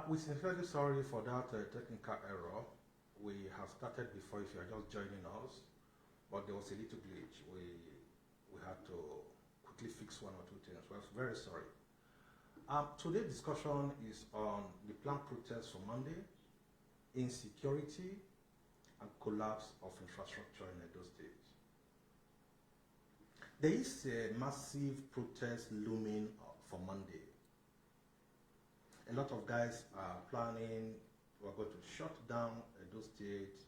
We're sincerely sorry for that technical error. We have started before if you are just joining us, but there was a little glitch. We had to quickly fix one or two things. We're very sorry. Today's discussion is on the planned protest for Monday, insecurity, and collapse of infrastructure in Edo State. There is a massive protest looming for Monday. A lot of guys are planning, we're going to shut down Edo State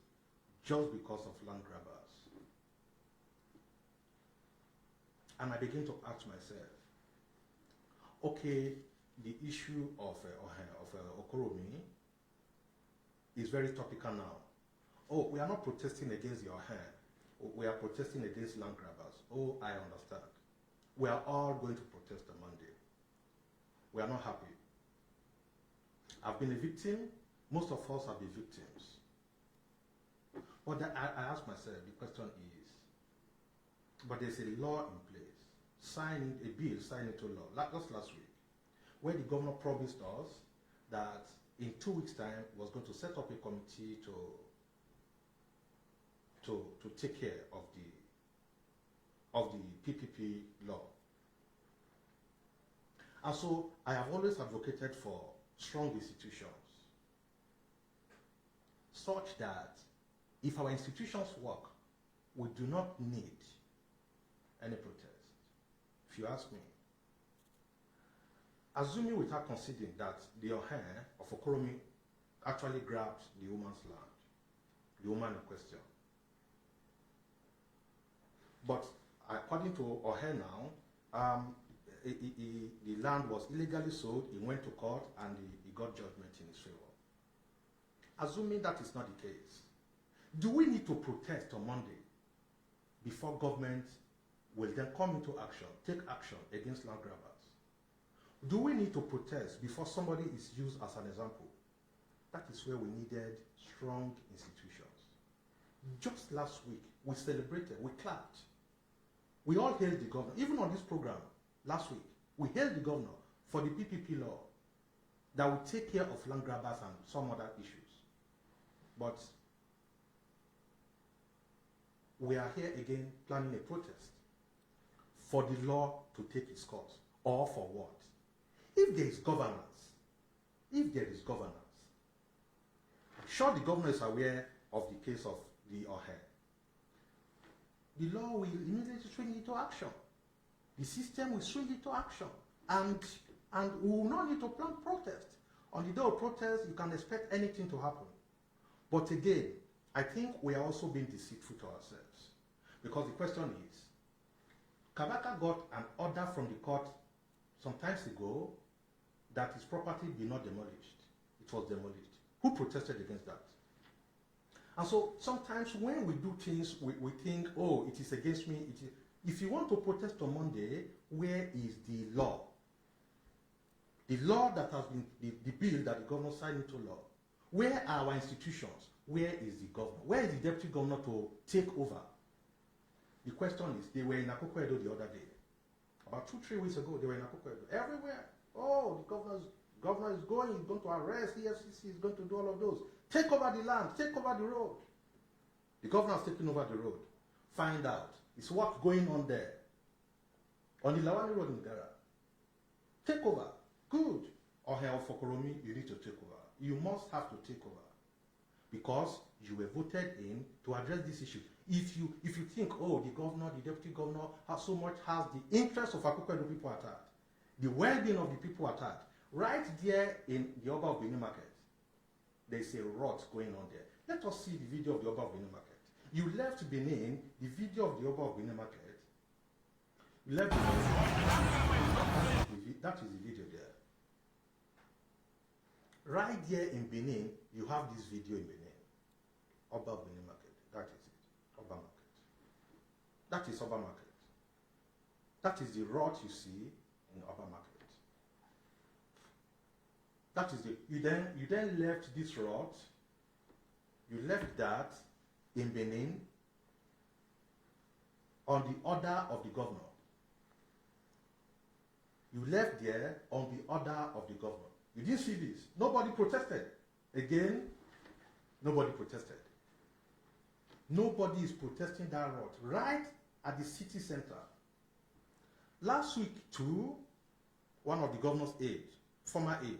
just because of land grabbers. And I begin to ask myself, okay, the issue of Okoromi is very topical now. Oh, we are not protesting against your hand. We are protesting against land grabbers. Oh, I understand. We are all going to protest on Monday. We are not happy. I've been a victim. Most of us have been victims. But I ask myself, the question is, but there's a law in place, a bill signed into law, just last week, where the governor promised us that in 2 weeks' time was going to set up a committee to take care of the PPP law. And so I have always advocated for strong institutions, such that if our institutions work, we do not need any protest. If you ask me, assuming without conceding that the Ohen of Okoromi actually grabbed the woman's land, the woman in question. But according to Ohen now, the land was illegally sold, he went to court, and he got judgment in his favor. Assuming that is not the case, do we need to protest on Monday before government will then come into action, take action against land grabbers? Do we need to protest before somebody is used as an example? That is where we needed strong institutions. Just last week, we celebrated, we clapped. We all hailed the governor, even on this program last week, we hailed the governor for the PPP law that will take care of land grabbers and some other issues. But we are here again planning a protest for the law to take its course, or for what? If there is governance, sure, the governor is aware of the case of the Ohe. The law will immediately swing into action. The system will swing into action, and we will not need to plan protest. On the day of protest, you can expect anything to happen. But again, I think we are also being deceitful to ourselves, because the question is, Kabaka got an order from the court some time ago that his property be not demolished. It was demolished. Who protested against that? And so sometimes when we do things, we think, oh, it is against me. If you want to protest on Monday, where is the law? The law that has been, the bill that the governor signed into law. Where are our institutions? Where is the governor? Where is the deputy governor to take over? The question is, they were in Akoko-Edo the other day. About 2-3 weeks ago, they were in Akoko-Edo. Everywhere. Oh, the governor is going, he's going to arrest EFCC, he's going to do all of those. Take over the land, take over the road. The governor has taken over the road. Find out. It's what's going on there. On the Lawani Road in Gara. Take over. Good. Or for Okoromi, you need to take over. You must have to take over. Because you were voted in to address this issue. If you think, oh, the governor, the deputy governor has the interest of Akoko-Edo people at heart, the well-being of the people at heart, right there in the Oba of Benin market, there's a rot going on there. Let us see the video of the Oba of Benin market. You left Benin, the video of the Oba of Benin market. You left that is the video there. Right there in Benin, you have this video in Benin. Oba of Benin market. That is it. Oba market. That is Oba market. That is the rot you see in Oba market. That is you then left this rot. You left that in Benin on the order of the governor. You left there on the order of the governor. You didn't see this. Nobody protested. Again, nobody protested. Nobody is protesting that road right at the city center. Last week, too, one of the governor's aides, former aide,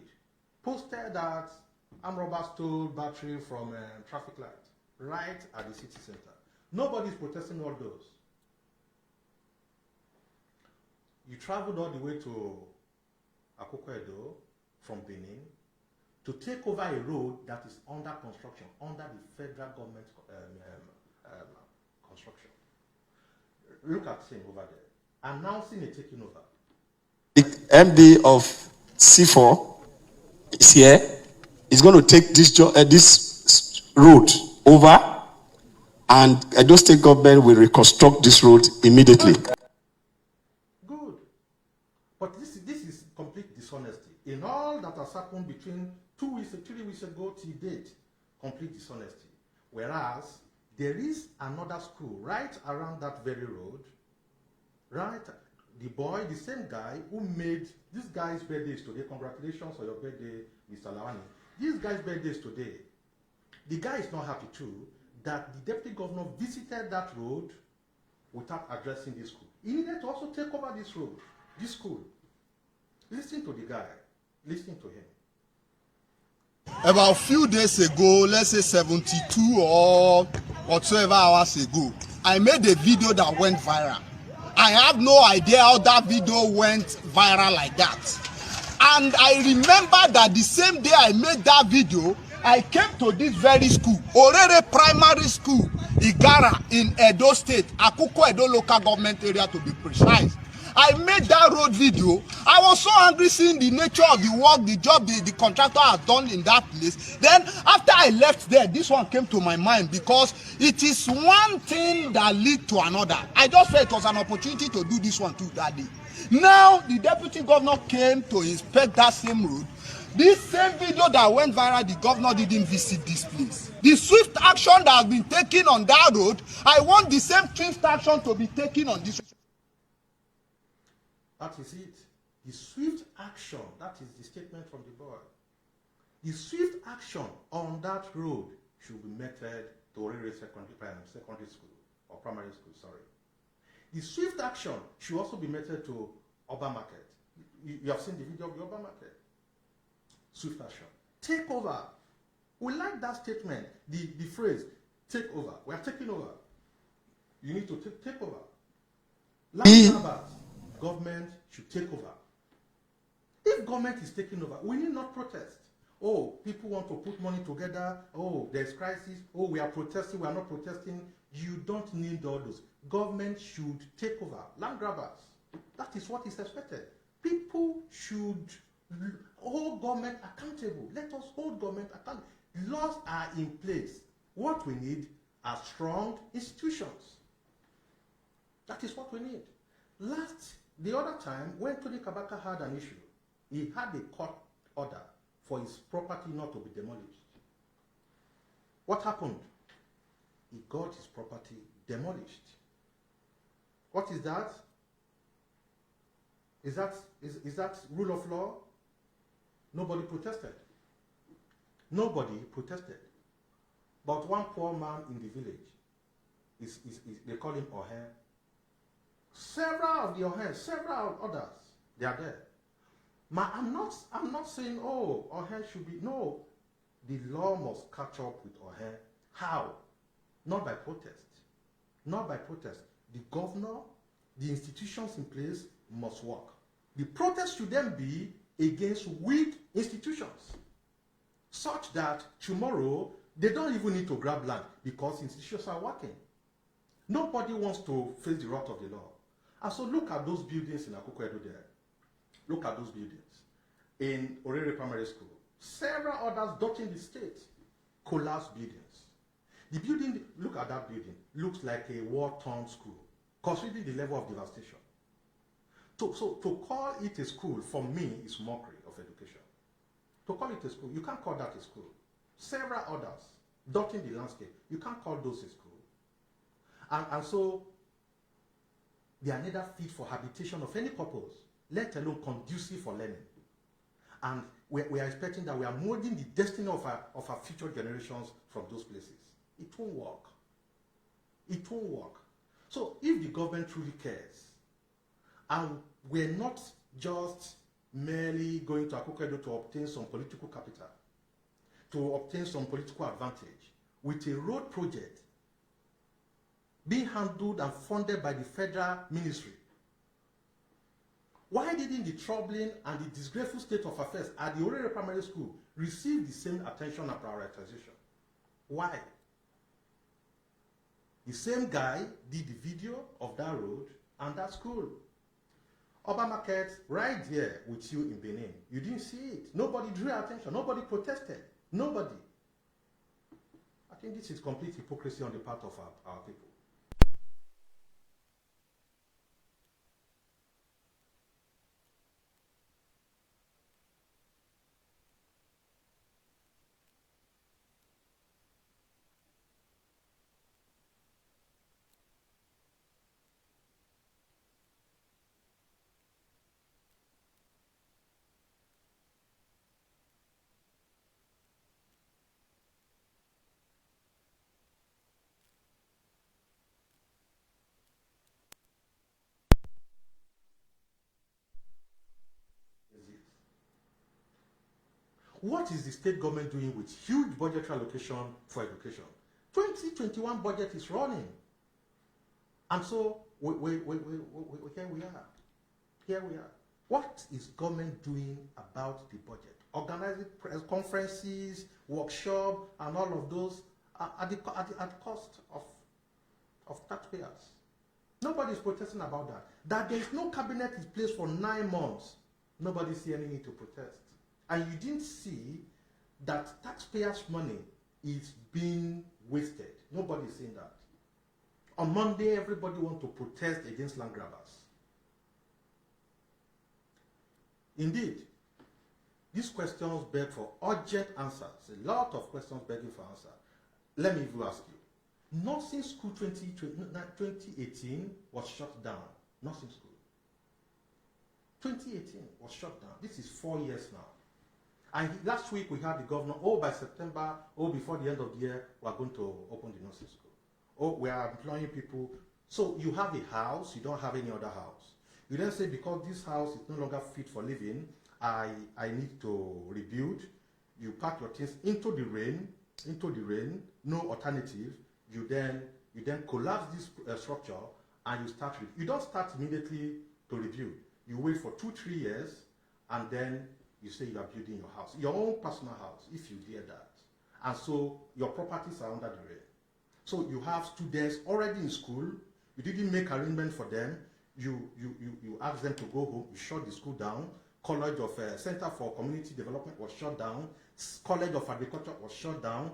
posted that armed robbers stole battery from a traffic light right at the city center. Nobody is protesting all those. You traveled all the way to Akoko-Edo from Benin to take over a road that is under construction, under the federal government construction. Look at him over there, announcing a taking over. The MD of C4 is here. He's going to take this road over, and Edo State Government will reconstruct this road immediately. Good. But this is complete dishonesty. In all that has happened between 2 weeks, 3 weeks ago till date, complete dishonesty. Whereas there is another school right around that very road, right? The boy, the same guy who made this guy's birthday is today. Congratulations on your birthday, Mr. Lawani. This guy's birthday is today. The guy is not happy too that the deputy governor visited that road without addressing this school. He needed to also take over this road, this school. Listen to the guy. Listen to him. About a few days ago, let's say 72 or whatever hours ago, I made a video that went viral. I have no idea how that video went viral like that. And I remember that the same day I made that video, I came to this very school, Orere Primary School, Igara in Edo State, Akoko-Edo local government area to be precise. I made that road video. I was so angry seeing the nature of the work, the job the contractor has done in that place. Then after I left there, this one came to my mind because it is one thing that leads to another. I just felt it was an opportunity to do this one too that day. Now the deputy governor came to inspect that same road. This same video that went viral, the governor didn't visit this place. The swift action that has been taken on that road, I want the same swift action to be taken on this road. That is it. The swift action, that is the statement from the boy. The swift action on that road should be meted to Orere secondary school, or primary school, sorry. The swift action should also be meted to Oba Market. You have seen the video of the Oba Market. Swift action. Take over. We like that statement, the phrase, take over. We are taking over. You need to take over. Last Sabbath, government should take over. If government is taking over, we need not protest. Oh, people want to put money together. Oh, there's crisis. Oh, we are protesting. We are not protesting. You don't need all those. Government should take over. Land grabbers. That is what is expected. People should hold government accountable. Let us hold government accountable. Laws are in place. What we need are strong institutions. That is what we need. The other time, when Tony Kabaka had an issue, he had a court order for his property not to be demolished. What happened? He got his property demolished. What is that? Is that rule of law? Nobody protested. Nobody protested. But one poor man in the village, they call him Ohe. Several of the Ohe, several others, they are there. I'm not saying, oh, Ohe should be, no. The law must catch up with Ohe. How? Not by protest. Not by protest. The governor, the institutions in place must work. The protest should then be against weak institutions, such that tomorrow they don't even need to grab land because institutions are working. Nobody wants to face the wrath of the law. And so look at those buildings in Akoko-Edo there. Look at those buildings. In Orere Primary School, several others dotting the state, collapsed buildings. The building, look at that building, looks like a war-torn school, considering the level of devastation. So to call it a school, for me, is mockery of education. To call it a school, you can't call that a school. Several others dotting the landscape, you can't call those a school. And so, they are neither fit for habitation of any purpose, let alone conducive for learning. And we are expecting that we are molding the destiny of our future generations from those places. It won't work. It won't work. So if the government truly cares, and we're not just merely going to Akoko-Edo to obtain some political capital, to obtain some political advantage, with a road project being handled and funded by the federal ministry, why didn't the troubling and the disgraceful state of affairs at the Orere Primary School receive the same attention and prioritization? Why? The same guy did the video of that road and that school. Oba Market, right there with you in Benin, you didn't see it. Nobody drew attention. Nobody protested. Nobody. I think this is complete hypocrisy on the part of our people. What is the state government doing with huge budgetary allocation for education? 2021 budget is running. And so here we are. Here we are. What is government doing about the budget? Organizing press conferences, workshops, and all of those at the cost of taxpayers. Nobody is protesting about that. That there is no cabinet in place for 9 months. Nobody sees any need to protest. And you didn't see that taxpayers' money is being wasted. Nobody is saying that. On Monday, everybody wants to protest against land grabbers. Indeed, these questions beg for urgent answers. A lot of questions begging for answer. Let me even ask you. Nursing school 2018 was shut down. Nursing school. 2018 was shut down. This is 4 years now. And last week we had the governor, by September, before the end of the year, we are going to open the nursing school. We are employing people. So you have a house, you don't have any other house. You then say, because this house is no longer fit for living, I need to rebuild. You pack your things into the rain, no alternative. You then collapse this structure and you start. You don't start immediately to rebuild. You wait for 2-3 years and then you say you are building your house, your own personal house, if you dare that. And so your properties are under the rain. So you have students already in school, you didn't make arrangement for them, you ask them to go home, you shut the school down, College of Center for Community Development was shut down, College of Agriculture was shut down,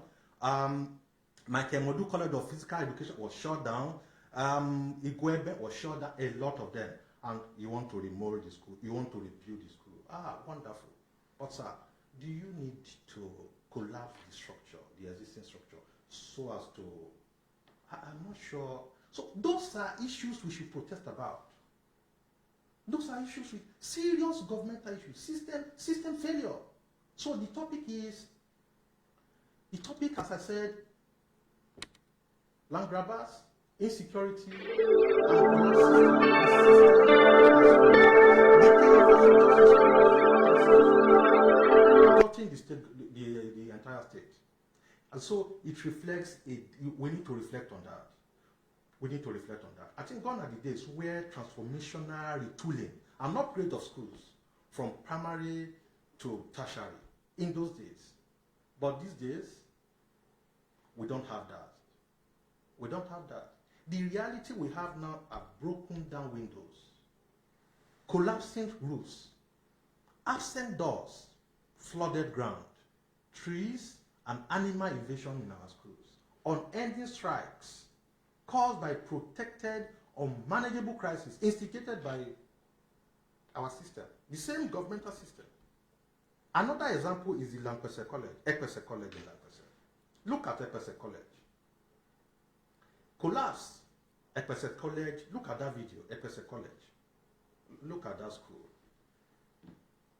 Michael Modu College of Physical Education was shut down, Igwebe was shut down, a lot of them. And you want to remold the school, you want to rebuild the school. Wonderful. But sir, do you need to collapse the structure, the existing structure, so as to, I'm not sure. So those are issues we should protest about. Those are issues with serious governmental issues, system failure. So the topic, as I said, land grabbers, insecurity, the entire state. And so it reflects, we need to reflect on that. We need to reflect on that. I think gone are the days where transformational retooling and upgrade of schools from primary to tertiary in those days. But these days, we don't have that. We don't have that. The reality we have now are broken down windows, collapsing roofs, absent doors, flooded ground, trees, and animal invasion in our schools, unending strikes caused by protected, unmanageable crisis instigated by our system, the same governmental system. Another example is the Ekpese College in Lampese. Look at Ekpese College. Collapse, Ekpese College, look at that video, Ekpese College. Look at that school.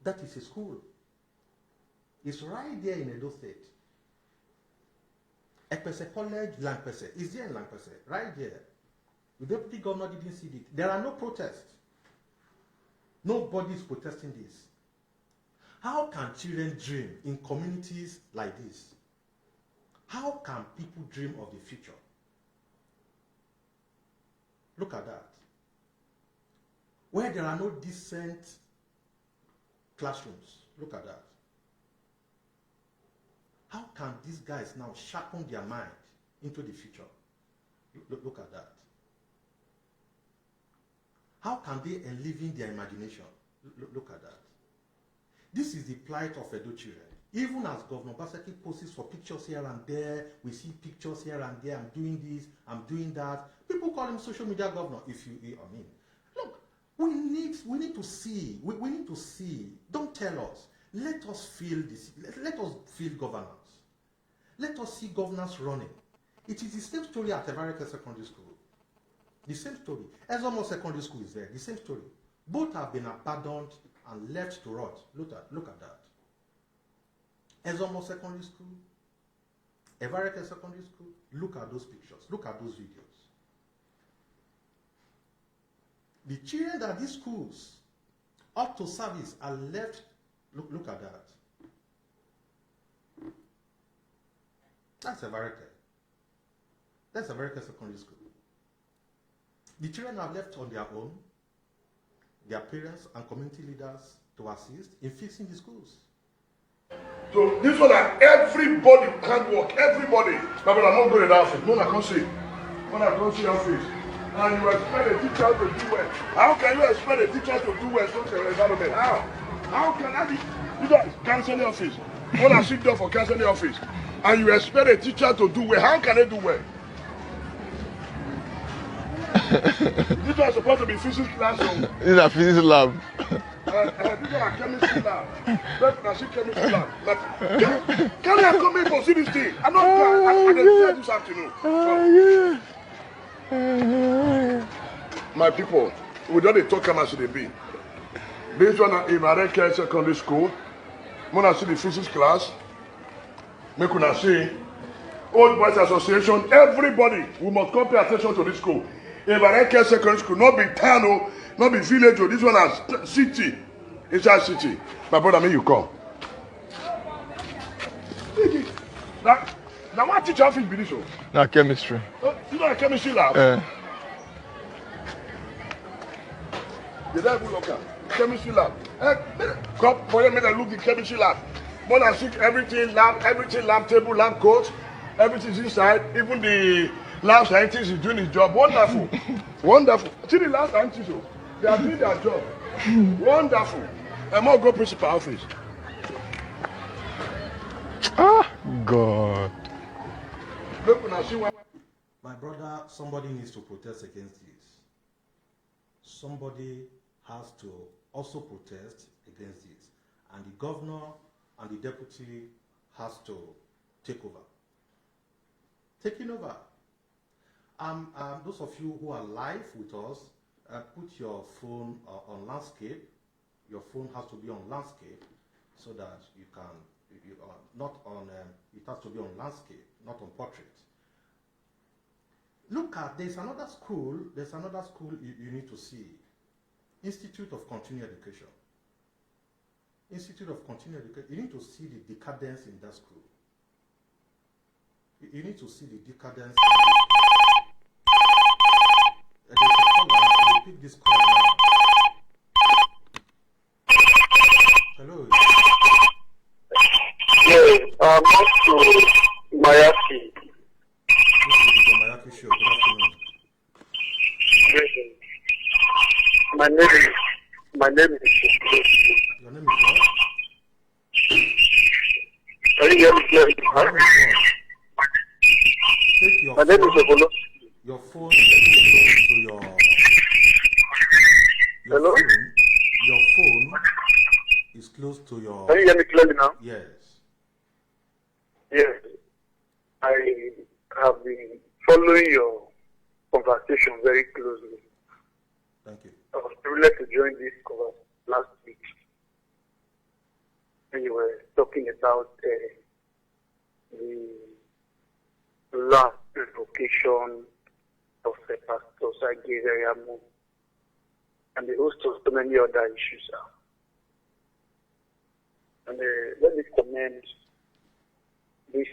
That is a school. It's right there in Edo State. Ekpese College, Langpese. It's there in Langpese, right there. The deputy governor didn't see it. There are no protests. Nobody's protesting this. How can children dream in communities like this? How can people dream of the future? Look at that. Where there are no decent classrooms. Look at that. How can these guys now sharpen their mind into the future? Look at that. How can they enliven their imagination? Look at that. This is the plight of Edo children. Even as Governor Obaseki posts for pictures here and there, we see pictures here and there, I'm doing this, I'm doing that. People call him social media governor, look, we need to see, we need to see. Don't tell us. Let us feel this, let us feel governance. Let us see governance running. It is the same story at Evareke Secondary School. The same story. Ezomo Secondary School is there, the same story. Both have been abandoned and left to rot. Look at that. Ezomo Secondary School, Evareke Secondary School, look at those pictures, look at those videos. The children at these schools up to service are left, look at that. That's Evareke. That's Evareke Secondary School. The children are left on their own, their parents and community leaders to assist in fixing the schools. So this one that everybody can work, everybody. But I'm not going to that office. No, I can't see. When I can't see your face. And you expect a teacher to do well. How can you expect a teacher to do well in such an environment? How? How can I be? You guys, counseling office. When I sit down for counseling office, and you expect a teacher to do well, how can they do well? This one is supposed to be physics classroom. This is a physics lab. This is a chemistry lab. That's a chemistry lab. Can I come in for see this thing? I'm not I didn't this afternoon. So, my people, we don't talk as they be. This one in Evareke Secondary School. When I see the physics class, make una see Old Boys Association, everybody, we must come pay attention to this school. Evareke Secondary School, not be town, not be village, this one as city, inside city. My brother, may you come. Now what teacher office be this? Now chemistry. You know a chemistry lab? The lab will look at chemistry lab. Come for them, look the chemistry lab. More than six, everything lab table, lab coat, everything's inside. Even the lab scientist is doing his job. Wonderful. Wonderful. See the lab scientists, they are doing their job. Wonderful. I'm going to go principal office. Ah, God. Look, when I see one. My brother, somebody needs to protest against this. Somebody has to also protest against this. And the governor and the deputy has to take over. Taking over. Those of you who are live with us, put your phone on landscape. Your phone has to be on landscape so that you can, not on, it has to be on landscape, not on portrait. Look at, there's another school you need to see. Institute of Continuing Education. Institute of Continuing Education. You need to see the decadence in that school. You need to see the decadence in this school. I'll pick this call now. Hello. Yes, not to Mayaki. This is the Mayaki show. Good afternoon. My name is. Your name is what? Can you hear me clearly? Your name is what? Take your My name is Obolo. Your phone is close to your Hello? phone. Your phone is close to your. Can you hear me clearly now? Yes. Yes. I have been following your conversation very closely. Thank you. I was privileged to join this conversation last week. when you were talking about the last revocation of Pastor Sagireyamu and the host of so many other issues. And let me commend this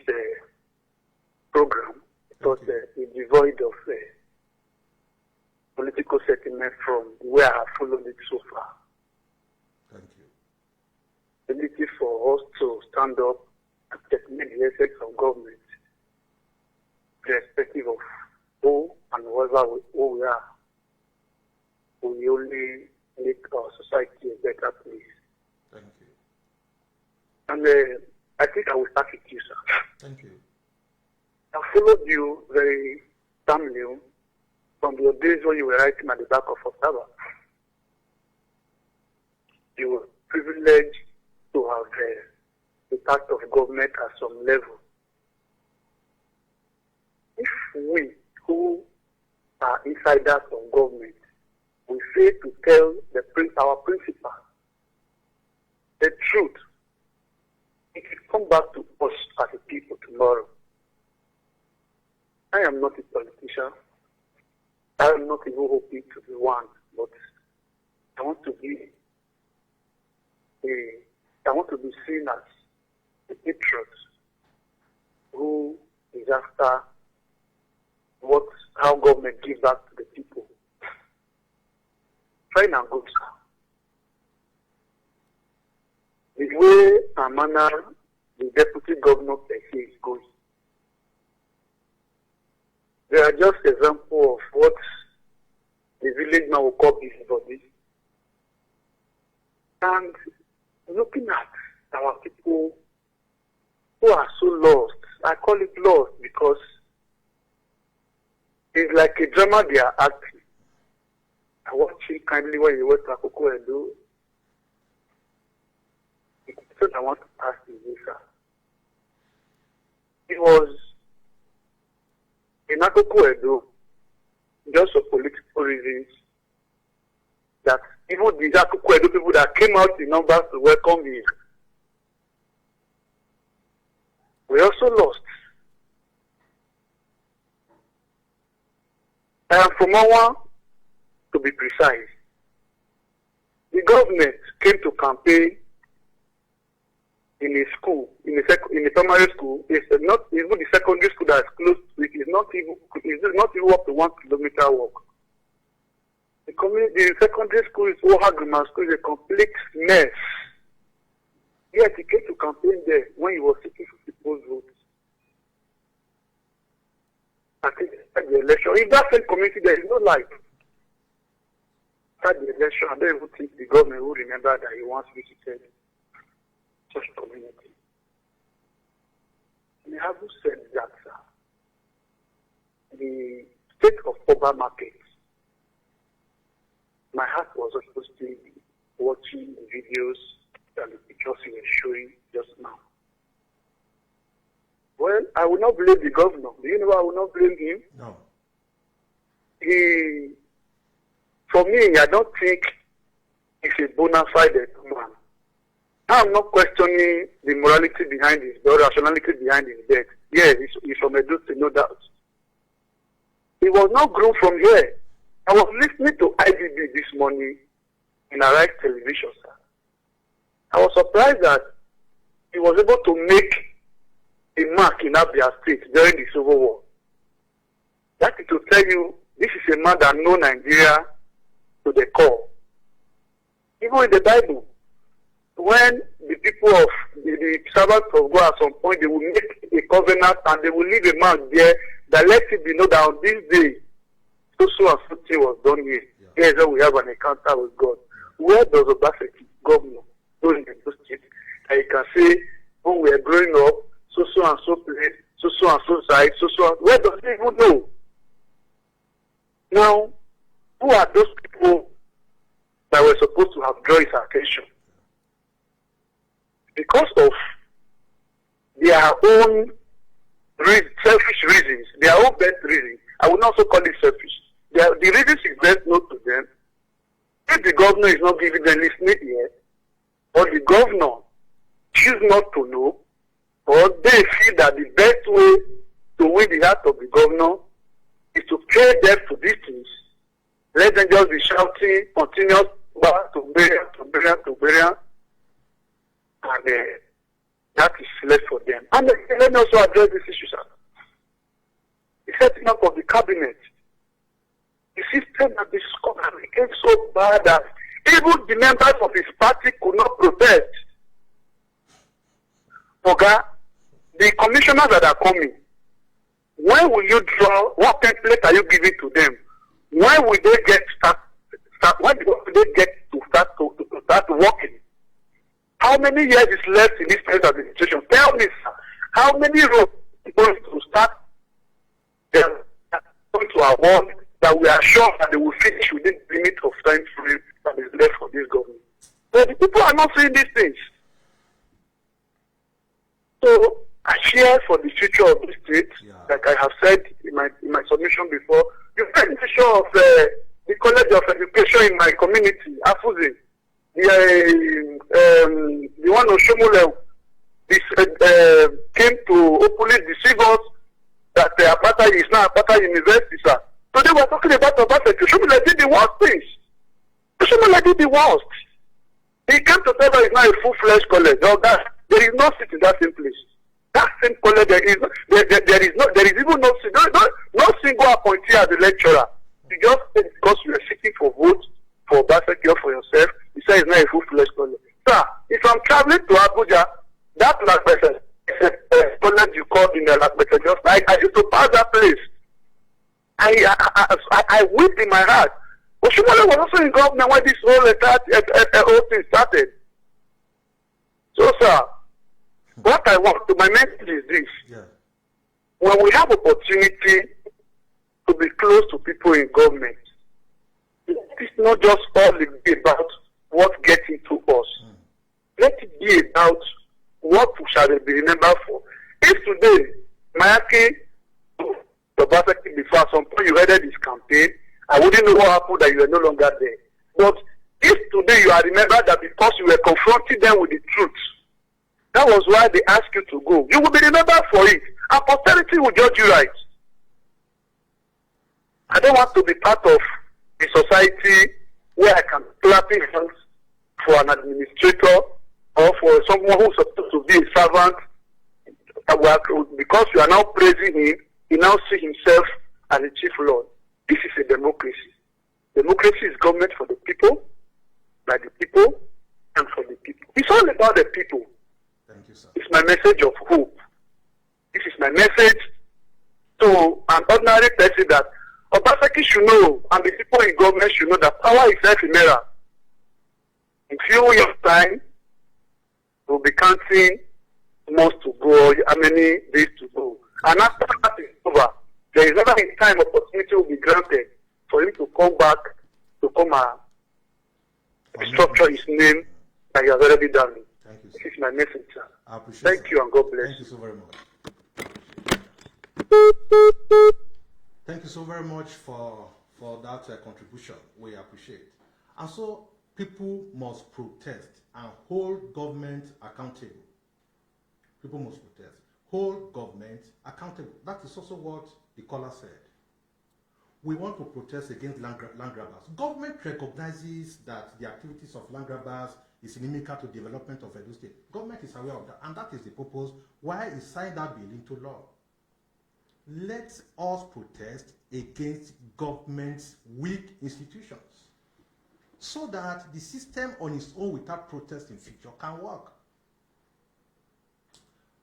program because it's devoid of political settlement from where I have followed it so far. Thank you. The ability for us to stand up and checkmate the effects of government, irrespective of who and who we are, will only make our society a better place. Thank you. And I think I will start with you, sir. Thank you. I followed you very firmly from your days when you were writing at the back of Ottawa. You were privileged to have a part of government at some level. If we who are insiders of government, we fail to tell our principal the truth, it will come back to us as a people tomorrow. I am not a politician. I am not even hoping to be one, but I want to be seen as a patriot who is after how government gives back to the people. Fine and good, sir. The way and manner the deputy governor per se is going, they are just example of what the village man will call busybody. And looking at our people who are so lost, I call it lost because it's like a drama they are acting. I watched it kindly when you went to Akoko-Edo. So I want to ask you this, sir. It was in Akoko-Edo, just for political reasons, that even the Akoko-Edo people that came out in numbers to welcome him were also lost. And from Awa, to be precise, the government came to campaign in a school, in a primary school. It's not even the secondary school that is close to it. It's not even up to 1 kilometer walk. The secondary school is Oha School is a complete mess. Yet he came to campaign there when he was seeking for people's votes. I think at the election, in that same community there is no life. At the election, I don't even think the government will remember that he once visited such community. And I haven't said that, sir. The state of Oba market, my heart was supposed to be watching the videos and the pictures you were showing just now. Well, I will not blame the governor. Do you know why I will not blame him? No. For me, I don't think he's a bona fide man. I'm not questioning the morality behind his death, rationality behind his death. Yes, he's from Edo State, no doubt. He was not grown from here. I was listening to IBB this morning in Arise television, sir. I was surprised that he was able to make a mark in Abia State during the Civil War. That is to tell you, this is a man that knows Nigeria to the core. Even in the Bible, when the people of the servants of God at some point, they will make a covenant and they will leave a mark there that lets it be known that on this day, so and so thing was done here. Yeah. Here's where we have an encounter with God. Where does Obaseki, governor, go in the state? And you can say, when we are growing up, so and so place, so and so side, where does he even know? Now, who are those people that were supposed to have drawn his attention? Because of their own selfish reasons, their own best reasons, I would also call it selfish. The reasons is best known to them. If the governor is not giving them listening here, or the governor choose not to know, or they feel that the best way to win the heart of the governor is to pay them to these things. Let them just be shouting continuous back to burial, to burial, to burial. And that is left for them. And let me also address this issue, sir. The setting up of the cabinet. The system that became so bad that even the members of his party could not protest. Oga, the commissioners that are coming, when will you draw, what template are you giving to them? When will they get when will they get to start working? How many years is left in this present administration? Tell me, sir, how many roads are going to start going to award that we are sure that they will finish within the limit of time frame that is left for this government? But the people are not seeing these things. So I fear for the future of the state, like I have said in my submission before. The presentation of the College of Education in my community, Afuzi, the one of Shomole, came to openly deceive us that Apata is now Apata University, sir. So they were talking about Obaseki. Shomole did the worst things. Shomole did the worst. He came to tell us it's not a full-fledged college. No, there is no seat in that same place. That same college, there is even no single appointee as a lecturer. You just because you are seeking for votes for Obaseki or for yourself, you say it's not a full-fledged college. Sir, if I'm traveling to Abuja, that college you called in the Lakbese just I used to pass that place. I weep in my heart. Oshimole was also in government when this whole thing started. So, sir, what I want to, my message is this. Yeah. When we have opportunity to be close to people in government, it's not just all about what gets into us. Let it be about what shall they be remembered for. If today, Mayaki, Obaseki, before at some point you headed this campaign, I wouldn't know what happened that you were no longer there. But if today you are remembered that because you were confronting them with the truth, that was why they asked you to go, you will be remembered for it. And posterity will judge you right. I don't want to be part of a society where I can clapping hands for an administrator or for someone who's supposed to be a servant. Because you are now praising him, he now sees himself as a chief lord. This is a democracy. Democracy is government for the people, by the people, and for the people. It's all about the people. Thank you, sir. It's my message of hope. This is my message to an ordinary person that Obaseki should know, and the people in government should know that power is ephemeral. In few years' time, we'll be counting months to go, how many days to go. And after that is over, there is never a time opportunity will be granted for him to come back, to come and structure his name that he has already done. Thank you, sir. This is my message, sir. I appreciate Thank it. you and God bless. Thank you so very much. Thank you so very much for that contribution. We appreciate. And so people must protest and hold government accountable. People must protest. Hold government accountable. That is also what the caller said. We want to protest against land grabbers. Government recognizes that the activities of land grabbers is inimical to development of Edo State. Government is aware of that, and that is the purpose why it signed that bill into law. Let us protest against government's weak institutions so that the system on its own without protest in future can work.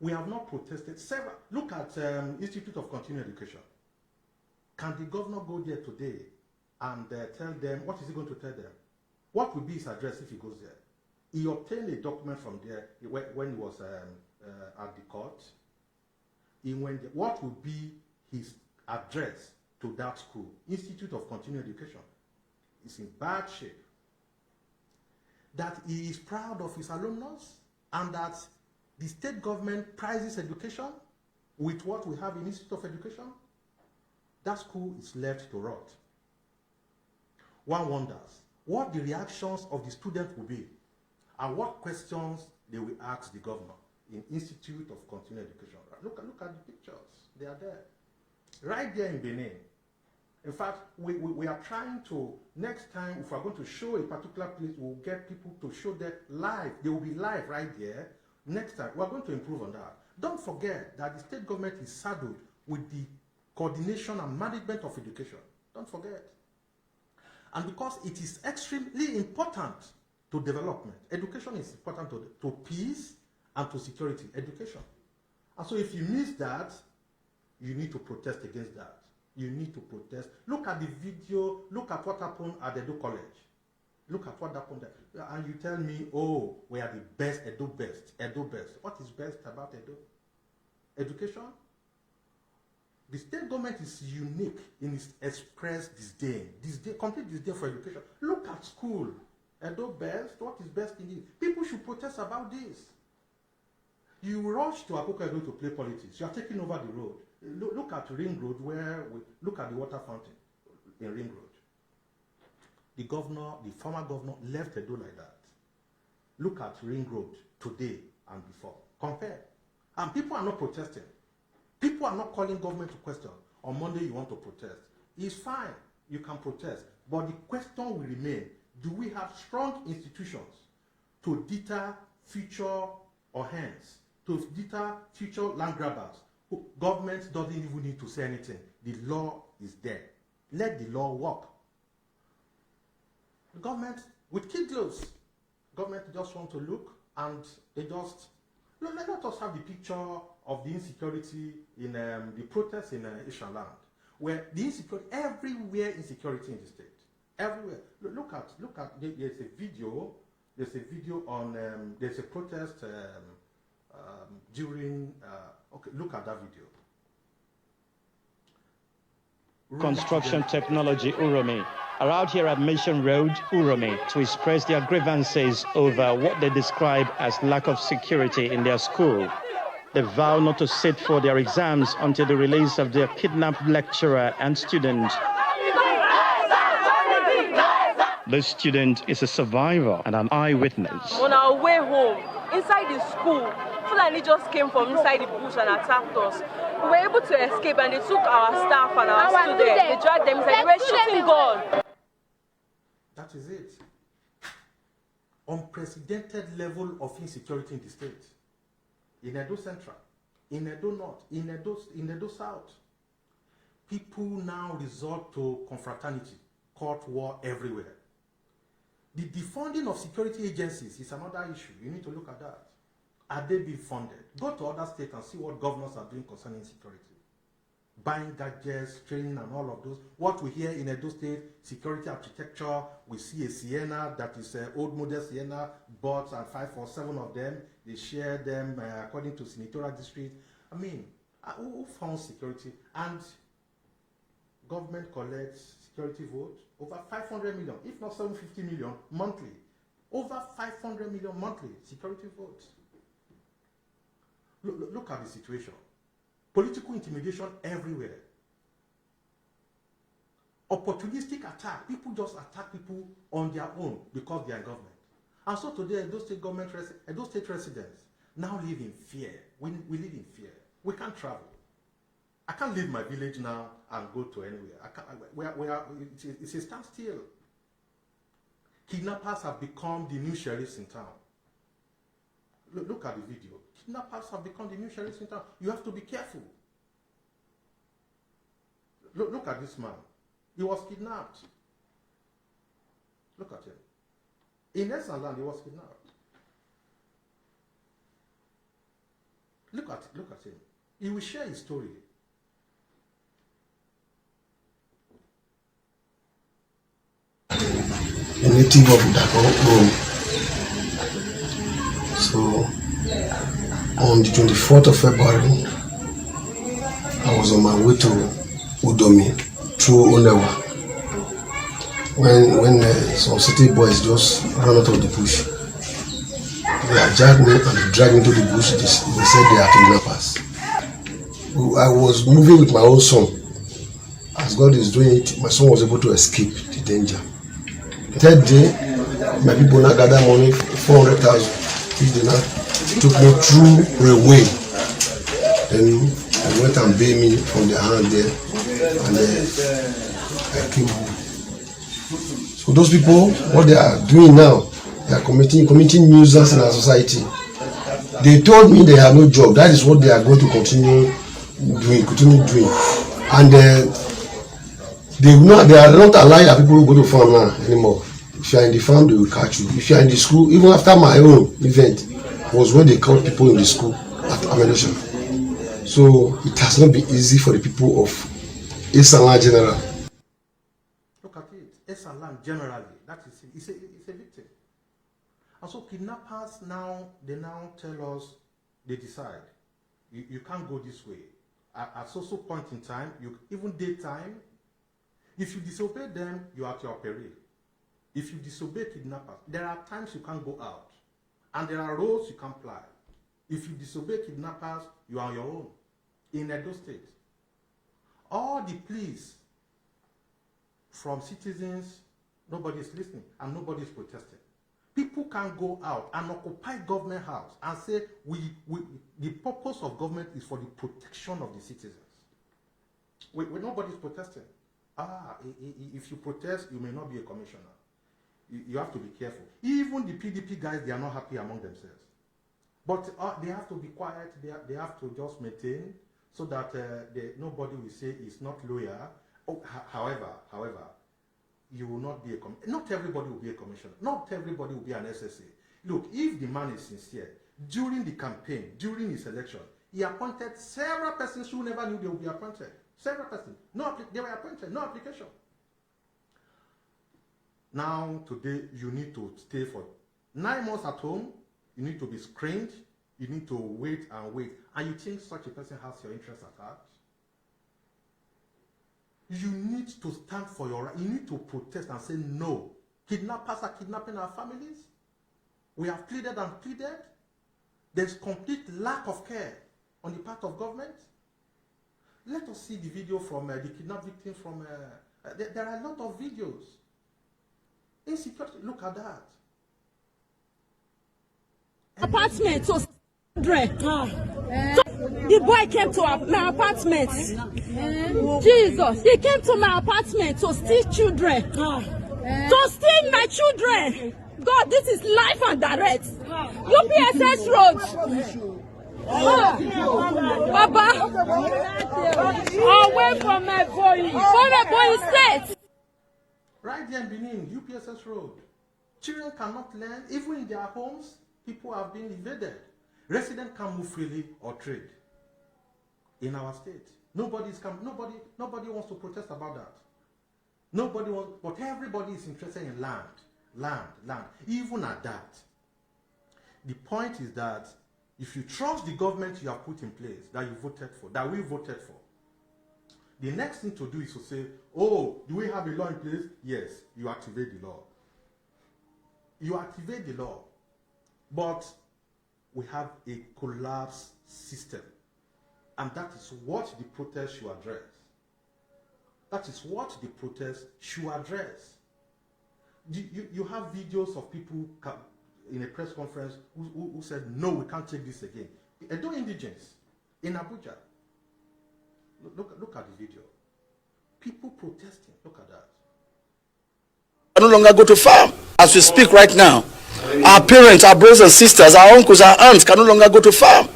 We have not protested several. Look at Institute of Continuing Education. Can the governor go there today and tell them, what is he going to tell them? What will be his address if he goes there? He obtained a document from there when he was at the court. What will be his address to that school? Institute of Continuing Education is in bad shape. That he is proud of his alumnus and that the state government prizes education with what we have in Institute of Education. That school is left to rot. One wonders what the reactions of the students will be and what questions they will ask the governor. in Institute of Continuing Education. Look at the pictures. They are there. Right there in Benin. In fact, we are trying to, next time, if we're going to show a particular place, we'll get people to show that live. They will be live right there. Next time, we're going to improve on that. Don't forget that the state government is saddled with the coordination and management of education. Don't forget. And because it is extremely important to development, education is important to peace and to security, education. And so if you miss that, you need to protest against that. You need to protest. Look at the video, look at what happened at Edo College. Look at what happened there. And you tell me, oh, we are the best, Edo best, Edo best. What is best about Edo? Education? The state government is unique in its expressed disdain, complete disdain for education. Look at school. Edo best, what is best in it? People should protest about this. You rush to Akoko-Edo to play politics. You are taking over the road. Look at Ring Road, look at the water fountain in Ring Road. The former governor left Edo like that. Look at Ring Road today and before. Compare. And people are not protesting. People are not calling government to question. On Monday you want to protest. It's fine. You can protest. But the question will remain, do we have strong institutions to deter future hands, to deter future land grabbers? Government doesn't even need to say anything. The law is there. Let the law work. The government, with kid gloves, government just want to look and they just, let us have the picture of the insecurity in the protests in Asian land, where the insecurity, everywhere insecurity in the state. Everywhere. Look at, there's a video on, there's a protest during, okay, look at that video. Construction Technology, Uromi, are out here at Mission Road, Uromi, to express their grievances over what they describe as lack of security in their school. They vow not to sit for their exams until the release of their kidnapped lecturer and student. The student is a survivor and an eyewitness. On our way home, inside the school, Fulani just came from inside the bush and attacked us. We were able to escape and they took our staff and our students. They dragged them inside. They were shooting guns. That is it. Unprecedented level of insecurity in the state. In Edo Central, in Edo North, in Edo South. People now resort to confraternity, court war everywhere. The defunding of security agencies is another issue. You need to look at that. Are they being funded? Go to other states and see what governors are doing concerning security. Buying gadgets, training and all of those. What we hear in Edo State, security architecture, we see a Sienna that is an old model Sienna, bought and 5 or 7 of them. They share them according to senatorial district. I mean, who found security? And government collects security votes over 500 million, if not 750 million monthly. Over 500 million monthly security votes. Look at the situation. Political intimidation everywhere. Opportunistic attack. People just attack people on their own because they are government. And so today, Edo State residents now live in fear. We live in fear. We can't travel. I can't leave my village now and go to anywhere. It's a standstill. Kidnappers have become the new sheriffs in town. Look at the video. Kidnappers have become the new sheriffs in town. You have to be careful. Look at this man. He was kidnapped. Look at him. In Essenland, he was kidnapped. Look at him. He will share his story. A native of Akoko-Edo. So, on the 24th of February, I was on my way to Udomi through Onewa. When some city boys just ran out of the bush, they hijacked me and dragged me to the bush. They said they are kidnappers. I was moving with my own son. As God is doing it, my son was able to escape the danger. Third day, my people now gather money, 400,000. They now took me through railway. Then they went and bailed me from their hand there, and I came home. So those people, what they are doing now, they are committing nuisance in our society. They told me they have no job. That is what they are going to continue doing. And they are not allowing that people go to farm now anymore. If you are in the farm, they will catch you. If you are in the school, even after my own event, was when they caught people in the school at Amedosha. So it has not been easy for the people of Esalan general. Look at it, Esalan generally, that is it's a victim. And so kidnappers now tell us, they decide, you can't go this way. At so point in time, even daytime, if you disobey them, you are at your peril. If you disobey kidnappers, there are times you can't go out. And there are roads you can't fly. If you disobey kidnappers, you are on your own. In Edo State, all the pleas from citizens, nobody is listening and nobody is protesting. People can go out and occupy government house and say, the purpose of government is for the protection of the citizens. Nobody is protesting. If you protest, you may not be a commissioner. You have to be careful. Even the PDP guys, they are not happy among themselves. But they have to be quiet. They have to just maintain so that nobody will say it's not loyal. However, you will not be a commissioner. Not everybody will be a commissioner. Not everybody will be an SSA. Look, if the man is sincere, during the campaign, during his election, he appointed several persons who never knew they would be appointed. Several persons. They were appointed, no application. Now, today, you need to stay for 9 months at home. You need to be screened. You need to wait. And you think such a person has your interest at heart? You need to stand for your right. You need to protest and say no. Kidnappers are kidnapping our families. We have pleaded and pleaded. There's complete lack of care on the part of government. Let us see the video from the kidnapped victim from... there are a lot of videos. Insecurity, look at that. Apartment, so the boy came to my apartment. Jesus, he came to my apartment to steal children. To steal my children. God, this is life and direct. UPSS Road. Baba, away from my boy. From my boy state. Right there in Benin, UPSS Road. Children cannot learn, even in their homes. People have been evaded. Residents can't move freely or trade in our state. Nobody wants to protest about that. Nobody wants, but everybody is interested in land. Even at that. The point is that if you trust the government you have put in place, that you voted for, that we voted for, the next thing to do is to say, oh, do we have a law in place? Yes, you activate the law. You activate the law. But we have a collapsed system. And that is what the protest should address. That is what the protest should address. You have videos of people in a press conference who said, no, we can't take this again. Edo indigents in Abuja. Look at the video. People protesting. Look at that. I no longer go to farm. As we speak right now, our parents, our brothers and sisters, our uncles, our aunts can no longer go to farm.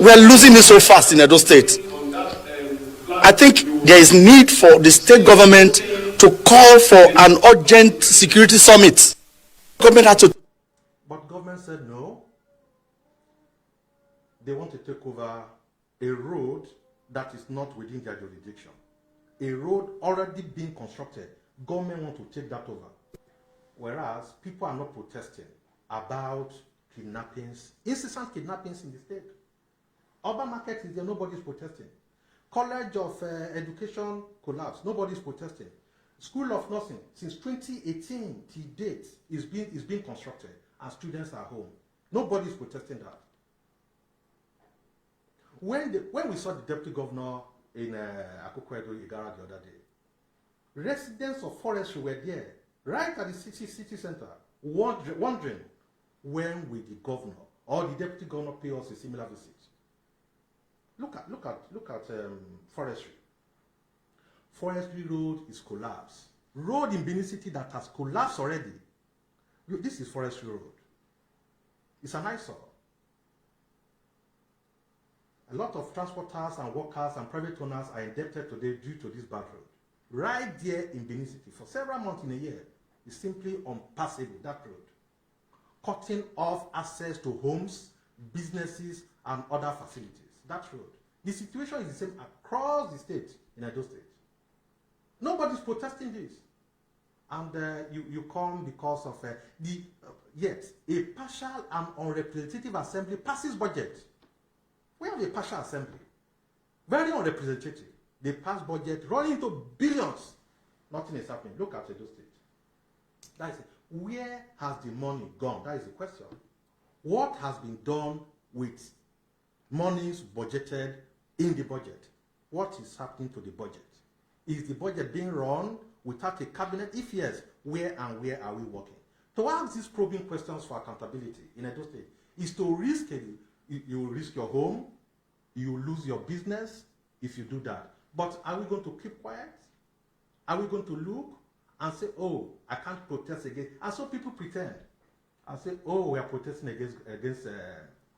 We are losing it so fast in Edo State. I think there is need for the state government to call for an urgent security summit. Government had to. But government said no. They want to take over a road that is not within their jurisdiction. A road already being constructed. Government want to take that over. Whereas people are not protesting about kidnappings, incessant kidnappings in the state. Urban market is there, nobody's protesting. College of Education collapse, nobody's protesting. School of Nursing, since 2018 to date, is being constructed and students are home. Nobody's protesting that. When we saw the deputy governor in Akoko-Edo Igara the other day, residents of forestry were there, right at the city center, wondering when will the governor or the deputy governor pay us a similar visit. Look at forestry. Forestry road is collapsed. Road in Benin City that has collapsed already. This is forestry road. It's an eyesore. A lot of transporters and workers and private owners are indebted today due to this bad road. Right there in Benin City for several months in a year is simply unpassable, that road. Cutting off access to homes, businesses, and other facilities. That road. The situation is the same across the state in Edo State. Nobody's protesting this. And you come because of yet a partial and unrepresentative assembly passes budget. We have a partial assembly, very unrepresentative. They pass budget running into billions. Nothing is happening. Look at Edo State. That is it. Where has the money gone? That is the question. What has been done with monies budgeted in the budget? What is happening to the budget? Is the budget being run without a cabinet? If yes, where and where are we working? To ask these probing questions for accountability in Edo State is to risk it. You risk your home, you lose your business if you do that. But are we going to keep quiet? Are we going to look and say, oh, I can't protest against? And so people pretend and say, oh, we are protesting against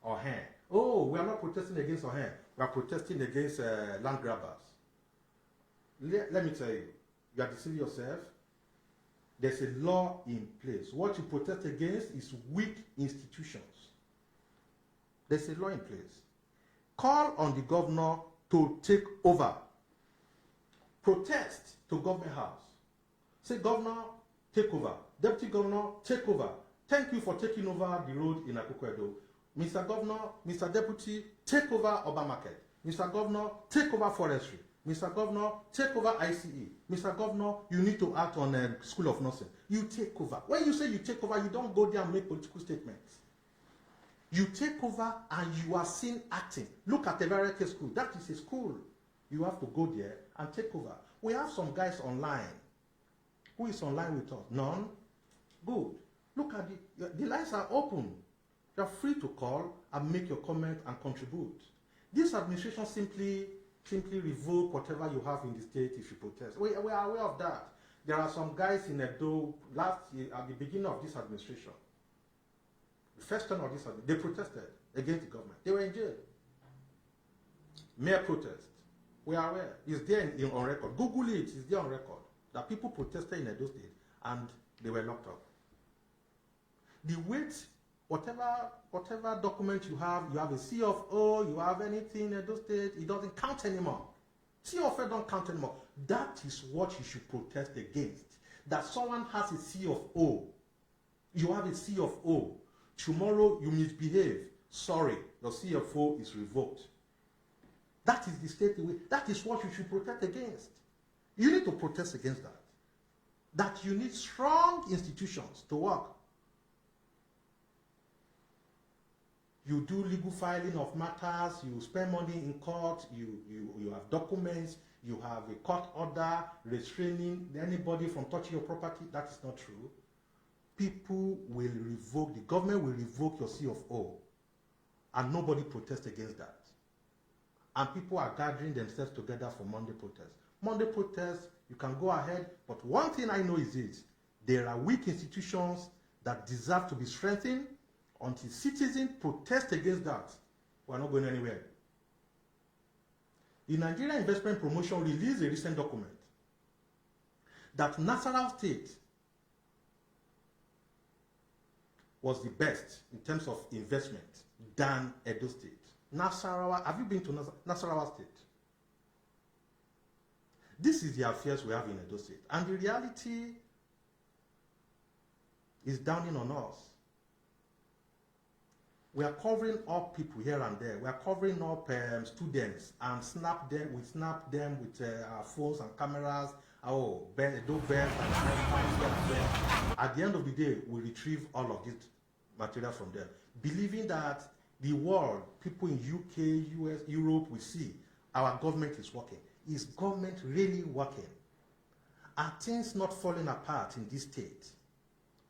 our hand. Oh, we are not protesting against our hand. We are protesting against land grabbers. Let me tell you, you are deceiving yourself. There's a law in place. What you protest against is weak institutions. There's a law in place. Call on the governor to take over. Protest to government house. Say, governor, take over. Deputy governor, take over. Thank you for taking over the road in Akoko-Edo. Mr. Governor, Mr. Deputy, take over Oba Market. Mr. Governor, take over forestry. Mr. Governor, take over ICE. Mr. Governor, you need to act on School of Nursing. You take over. When you say you take over, you don't go there and make political statements. You take over and you are seen acting. Look at the Everett School. That is a school. You have to go there and take over. We have some guys online. Who is online with us? None? Good. Look at the lines are open. You are free to call and make your comment and contribute. This administration simply revoke whatever you have in the state if you protest. We are aware of that. There are some guys in Edo last year at the beginning of this administration. The first term of this administration, they protested against the government. They were in jail. Mere protest. We are aware. It's there on record. Google it. It's there on record. That people protested in Edo State and they were locked up. The weight, whatever document you have a C of O, you have anything in Edo State, it doesn't count anymore. C of O don't count anymore. That is what you should protest against. That someone has a C of O. You have a C of O. Tomorrow you misbehave. Sorry, your C of O is revoked. That is the state way. That is what you should protest against. You need to protest against that. That you need strong institutions to work. You do legal filing of matters, you spend money in court, you have documents, you have a court order restraining anybody from touching your property. That is not true. People will revoke, the government will revoke your C of O, and nobody protests against that. And people are gathering themselves together for Monday protests. Monday protests, you can go ahead, but one thing I know is this: there are weak institutions that deserve to be strengthened. Until citizens protest against that, we are not going anywhere. The Nigeria Investment Promotion released a recent document that Nasarawa State was the best in terms of investment than Edo State. Nasarawa, have you been to Nasarawa State? This is the affairs we have in Edo State. And the reality is downing on us. We are covering up people here and there. We are covering up students and we snap them with our phones and cameras. Oh, do bells and at the end of the day, we retrieve all of this material from them, believing that the world, people in UK, US, Europe, will see our government is working. Is government really working? Are things not falling apart in this state?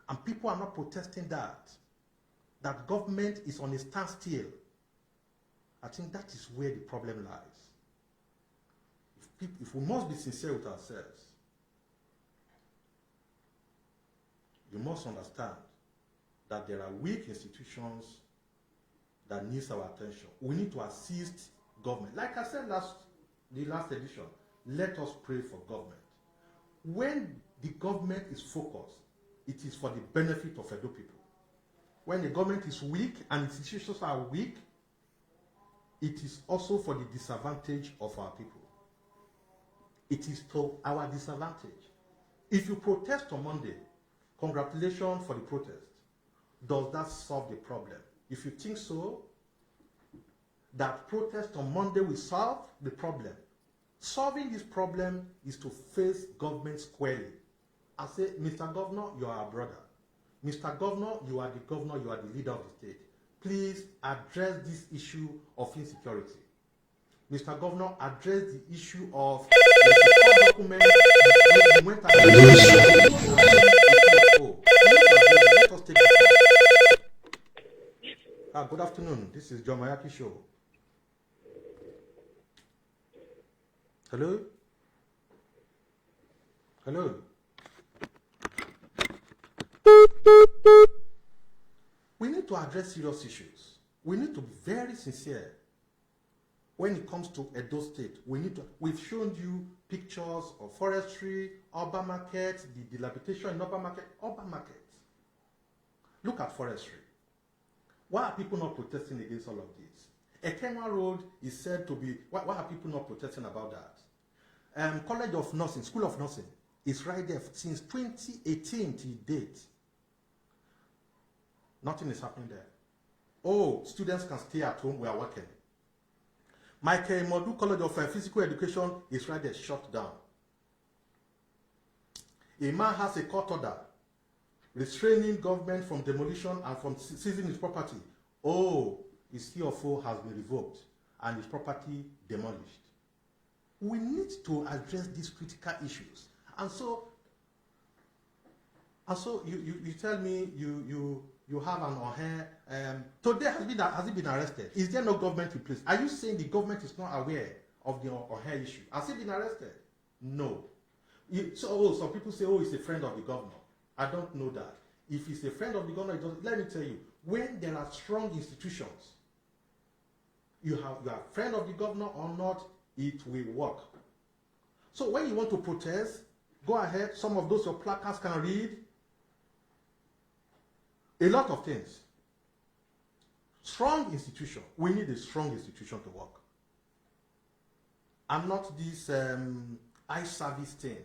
And people are not protesting that. that government is on a standstill. I think that is where the problem lies. If we must be sincere with ourselves, you must understand that there are weak institutions that needs our attention. We need to assist government. Like I said the last edition, let us pray for government. When the government is focused, it is for the benefit of Edo people. When the government is weak and institutions are weak, it is also for the disadvantage of our people. It is to our disadvantage. If you protest on Monday, congratulations for the protest. Does that solve the problem? If you think so, that protest on Monday will solve the problem. Solving this problem is to face government squarely and say, Mr. Governor, you are our brother. Mr. Governor, you are the governor, you are the leader of the state. Please address this issue of insecurity. Mr. Governor, address the issue of documents. Good afternoon. This is John Mayaki Show. Hello? Hello? We need to address serious issues. We need to be very sincere. When it comes to Edo State, we've shown you pictures of forestry, urban markets, the dilapidation in urban markets. Look at forestry. Why are people not protesting against all of this? Ekenwa Road is said to be, why are people not protesting about that? College of Nursing, School of Nursing, is right there since 2018 till date. Nothing is happening there. Oh, students can stay at home, we are working. Michael Modu College of Physical Education is right there, shut down. A man has a court order restraining government from demolition and from seizing his property. Oh, his CFO has been revoked and his property demolished. We need to address these critical issues. And so you tell me you have an Ohe. Today has he been arrested? Is there no government in place? Are you saying the government is not aware of the Ohe issue? Has he been arrested? No. Some people say, oh, he's a friend of the governor. I don't know that. If he's a friend of the governor, let me tell you, when there are strong institutions, you are a friend of the governor or not, it will work. So when you want to protest, go ahead. Some of those your placards can read a lot of things. Strong institution. We need a strong institution to work. And not this eye service thing.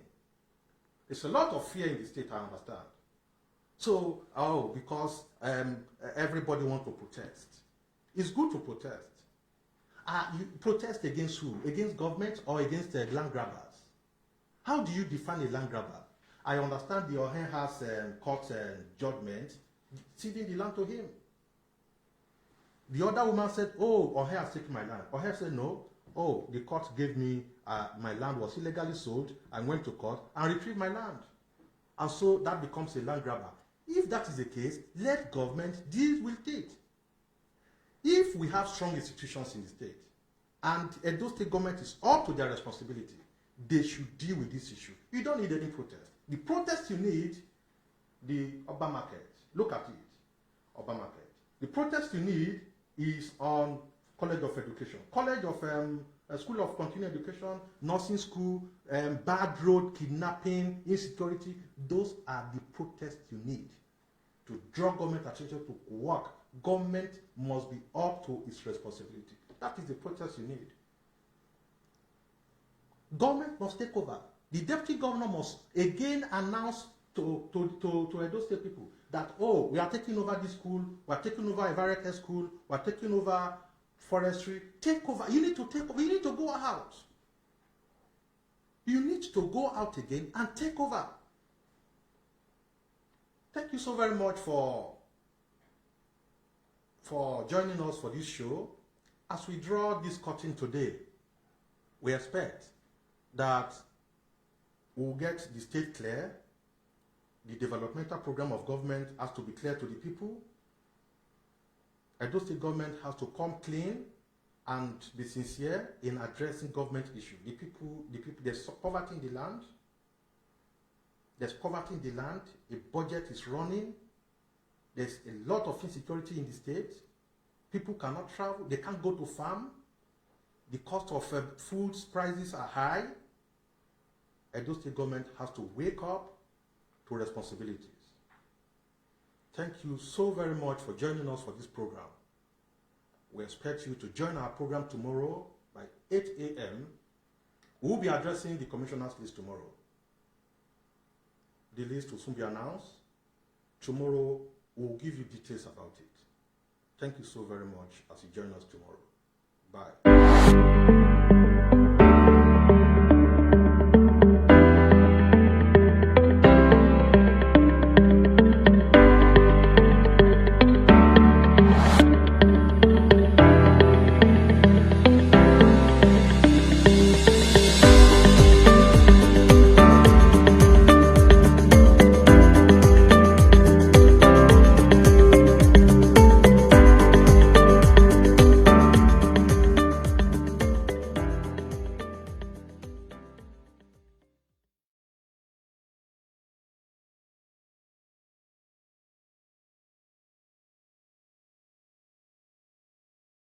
There's a lot of fear in the state, I understand. So, because everybody wants to protest. It's good to protest. You protest against who? Against government or against land grabbers? How do you define a land grabber? I understand the Ohe has court judgment ceding the land to him. The other woman said, oh, Ohe has taken my land. Ohe said, no. Oh, the court gave me, my land was illegally sold. I went to court and retrieved my land. And so that becomes a land grabber. If that is the case, let government deal with it. If we have strong institutions in the state, and Edo State Government is up to their responsibility, they should deal with this issue. You don't need any protest. The protest you need, the urban market. Look at it, urban market. The protest you need is on College of Education, College of School of Continuing Education, Nursing School, bad road, kidnapping, insecurity. Those are the protests you need to draw government attention to work. Government must be up to its responsibility. That is the protest you need. Government must take over. The deputy governor must again announce to Edo State people that, oh, we are taking over this school, we are taking over Ivareke school, we are taking over forestry. Take over. You need to take over. You need to go out. You need to go out again and take over. Thank you so very much for joining us for this show. As we draw this curtain today, we expect that we'll get the state clear. The developmental program of government has to be clear to the people. Edo State Government has to come clean and be sincere in addressing government issues. The people, there's poverty in the land. There's poverty in the land. A budget is running. There's a lot of insecurity in the state. People cannot travel. They can't go to farm. The cost of food prices are high. Edo State Government has to wake up to responsibilities. Thank you so very much for joining us for this program. We expect you to join our program tomorrow by 8 a.m. We'll be addressing the commissioner's list tomorrow. The list will soon be announced. Tomorrow, we'll give you details about it. Thank you so very much as you join us tomorrow. Bye.